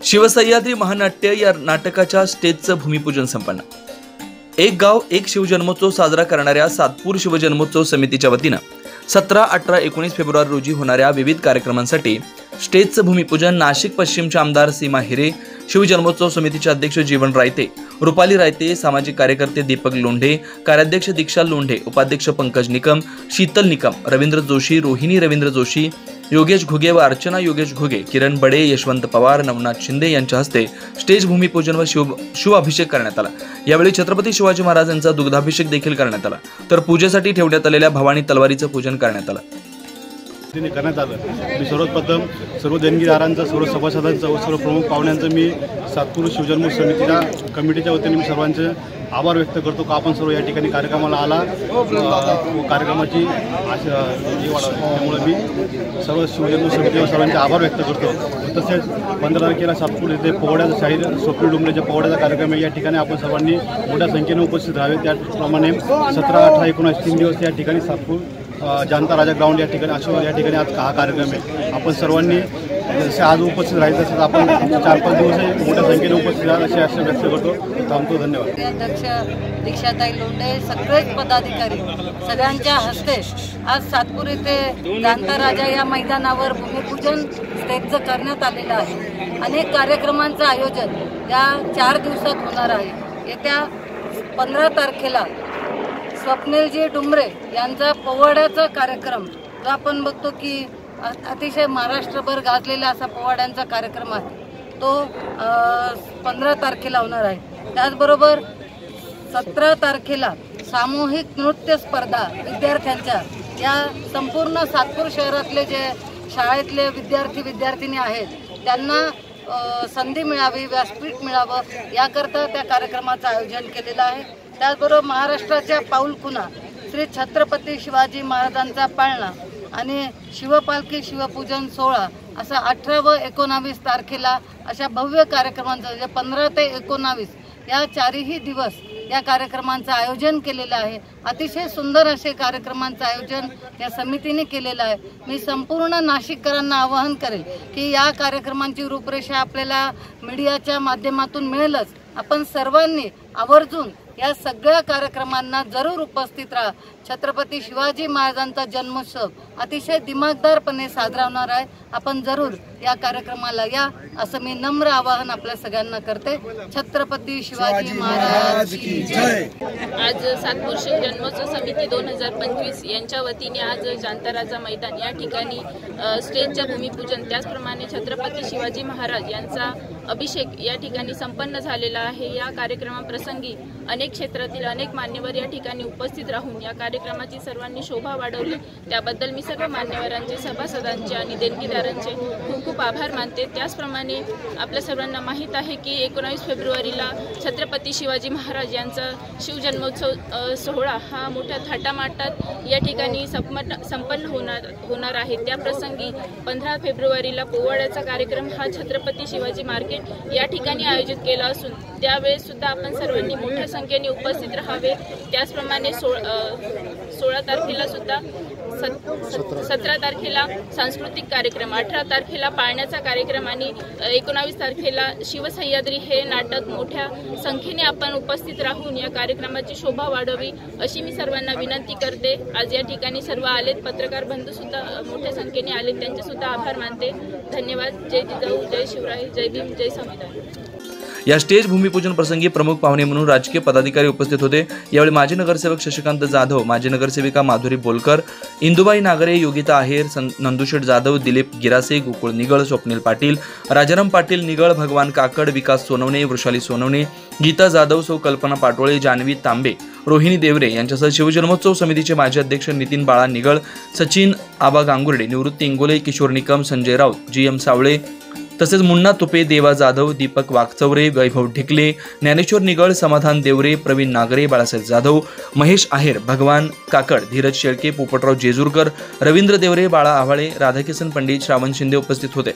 शिवसह्याद्री महानाट्य या नाटकाच्या स्टेजचं भूमिपूजन संपन्न। एक गाव एक शिवजन्मोत्सव साजरा करणाऱ्या सातपूर शिवजन्मोत्सव समितीच्या वतीनं 17, 18, 19 फेब्रुवारी रोजी होणाऱ्या विविध कार्यक्रमांसाठी स्टेजचं भूमिपूजन नाशिक पश्चिमचे आमदार सीमा हिरे, शिवजन्मोत्सव समितीचे अध्यक्ष जीवन रायते, रुपाली रायते, सामाजिक कार्यकर्ते दीपक लोंढे, कार्याध्यक्ष दीक्षा लोंढे, उपाध्यक्ष पंकज निकम, शीतल निकम, रवींद्र जोशी, रोहिणी रवींद्र जोशी, योगेश घुगे व अर्चना योगेश घुगे, किरण बडे, यशवंत पवार, नवनाथ शिंदे यांच्या हस्ते स्टेज भूमिपूजन व शिवाभिषेक करण्यात आला। यावेळी छत्रपती शिवाजी महाराज यांचा दुग्धाभिषेक देखील करण्यात आला, तर पूजेसाठी ठेवण्यात आलेल्या भवानी तलवारीचं पूजन करण्यात आलं। करण्यात आलं। मी सर्वप्रथम सर्व देणगीदारांचं, सर्व सभासदांचं व सर्व प्रमुख पाहुण्यांचं मी सातपूर शिवजन्म समितीच्या कमिटीच्या वतीने मी सर्वांचे आभार व्यक्त करतो का आपण सर्व या ठिकाणी कार्यक्रमाला आला व कार्यक्रमाची त्यामुळे मी सर्व शिवजन्म समितीवर सर्वांचे आभार व्यक्त करतो। तसेच 15 तारखेला सातपूर येथे पोवाड्याचा शाहीर स्वप्नील डोंगरेच्या पोवाड्याचा कार्यक्रम आहे। या ठिकाणी आपण सर्वांनी मोठ्या संख्येने उपस्थित राहावे। त्याप्रमाणे 17, 18, 19 3 दिवस या ठिकाणी सातपूर जनता राजा ग्राउंड या ठिकाणी आज हा कार्यक्रम आहे। आपण सर्वांनी जसे आज उपस्थित राहायचं तसंच आपण 4-5 दिवस मोठ्या संख्येने उपस्थित राहायला असे व्यक्त करतो। थांबतो, धन्यवाद। अध्यक्ष दीक्षाताई लोंढे, सगळेच पदाधिकारी सगळ्यांच्या हस्ते आज सातपूर येथे जनता राजा या मैदानावर भूमिपूजन स्टेजचं करण्यात आलेलं आहे। अनेक कार्यक्रमांचं आयोजन या 4 दिवसात होणार आहे। येत्या 15 तारखेला स्वप्नीलजी डोंगरे यांचा पोवाड्याचा कार्यक्रम, जो आपण बघतो की अतिशय महाराष्ट्रभर गाजलेला असा पोवाड्यांचा कार्यक्रम आहे, तो 15 तारखेला होणार आहे। त्याचबरोबर 17 तारखेला सामूहिक नृत्य स्पर्धा विद्यार्थ्यांच्या, या संपूर्ण सातपूर शहरातले जे शाळेतले विद्यार्थी-विद्यार्थिनी आहेत त्यांना संधी मिळावी, व्यासपीठ मिळावं याकरता त्या कार्यक्रमाचं आयोजन केलेलं आहे। त्याचबरोबर महाराष्ट्राच्या पाऊलखुणा श्री छत्रपती शिवाजी महाराजांचा पाळणा आणि शिवपालखी शिवपूजन सोहळा असा 18 व 19 तारखेला अशा भव्य कार्यक्रमांचं, जे 15 ते 19 या 4ही दिवस या कार्यक्रमांचं आयोजन केलेलं आहे। अतिशय सुंदर असे कार्यक्रमांचं आयोजन या समितीने केलेलं आहे। मी संपूर्ण नाशिककरांना आवाहन करेल की या कार्यक्रमांची रूपरेषा आपल्याला मीडियाच्या माध्यमातून मिळेलच। आपण सर्वांनी आवर्जून या सगळ्या कार्यक्रमांना जरूर उपस्थित राहा। छत्रपती शिवाजी महाराजांचा जन्मोत्सव अतिशय दिमागदारपणे साजरा होणार आहे। आपण जरूर या कार्यक्रमाला या, असं मी नम्र आवाहन आपल्या सगळ्यांना करते। छत्रपती शिवाजी महाराज की जय। आज सातपूर शिवजन्मोत्सव समिती 2025 यांच्या वतीने आज जनता राजा मैदान या ठिकाणी स्टेजच्या भूमिपूजन, त्याचप्रमाणे छत्रपती शिवाजी महाराज यांचा अभिषेक या ठिकाणी संपन्न झालेला आहे। या कार्यक्रमाप्रसंगी अनेक क्षेत्रातील अनेक मान्यवर या ठिकाणी उपस्थित राहून या कार्यक्रमाची सर्वांनी शोभा वाढवली, त्याबद्दल मी सर्व मान्यवरांचे, सभासदांचे आणि देणगीदारांचे खूप खूप आभार मानते। त्याचप्रमाणे आपल्या सर्वांना माहीत आहे की 19 फेब्रुवारीला छत्रपती शिवाजी महाराज यांचा शिवजन्मोत्सव सोहळा हा मोठ्या थाटामाटात या ठिकाणी संपन्न होणार आहे। त्याप्रसंगी 15 फेब्रुवारीला पोवाड्याचा कार्यक्रम हा छत्रपती शिवाजी मार्केट या ठिकाणी आयोजित केला असून त्यावेळेस सुद्धा आपण सर्वांनी मोठ्या संख्येने उपस्थित राहावे। त्याचप्रमाणे 16 तारखेला सुद्धा, 17 तारखेला सांस्कृतिक कार्यक्रम, 18 तारखेला पाळण्याचा कार्यक्रम आणि 19 तारखेला शिवसह्याद्री हे नाटक मोठ्या संख्येने आपण उपस्थित राहून या कार्यक्रमाची शोभा वाढवी अशी मी सर्वांना विनंती करते। आज या ठिकाणी सर्व आलेत, पत्रकार बंधू सुद्धा मोठ्या संख्येने आलेत, त्यांचे सुद्धा आभार मानते। धन्यवाद। जय जिजाऊ, जय शिवराय, जय भीम, जय संविधान। या स्टेज भूमिपूजन प्रसंगी प्रमुख पाहुणे म्हणून राजकीय पदाधिकारी उपस्थित होते। यावेळी माजी नगरसेवक शशिकांत जाधव, माजी नगरसेविका माधुरी बोलकर, इंदुबाई नागरे, योगिता आहेर, नंदुशेठ जाधव, दिलीप गिरासे, गोकुळ निगळ, स्वप्नील पाटील, राजाराम पाटील निगळ, भगवान काकड, विकास सोनवणे, वृषाली सोनवणे, गीता जाधव, सौ कल्पना पाटोळे, जान्हवी तांबे, रोहिणी देवरे यांच्यासह शिवजन्मोत्सव समितीचे माजी अध्यक्ष नितीन बाळा निगळ, सचिन आबा गांगुर्डे, निवृत्ती इंगोले, किशोर निकम, संजय राऊत, GM सावळे, तसेच मुन्ना तुपे, देवा जाधव, दीपक वागचौरे, वैभव ढिकले, ज्ञानेश्वर निगळ, समाधान देवरे, प्रवीण नागरे, बाळासाहेब जाधव, महेश आहेर, भगवान काकड, धीरज शेळके, पोपटराव जेजूरकर, रवींद्र देवरे, बाळा आव्हाळे, राधाकिसन पंडित, श्रावण शिंदे उपस्थित होते।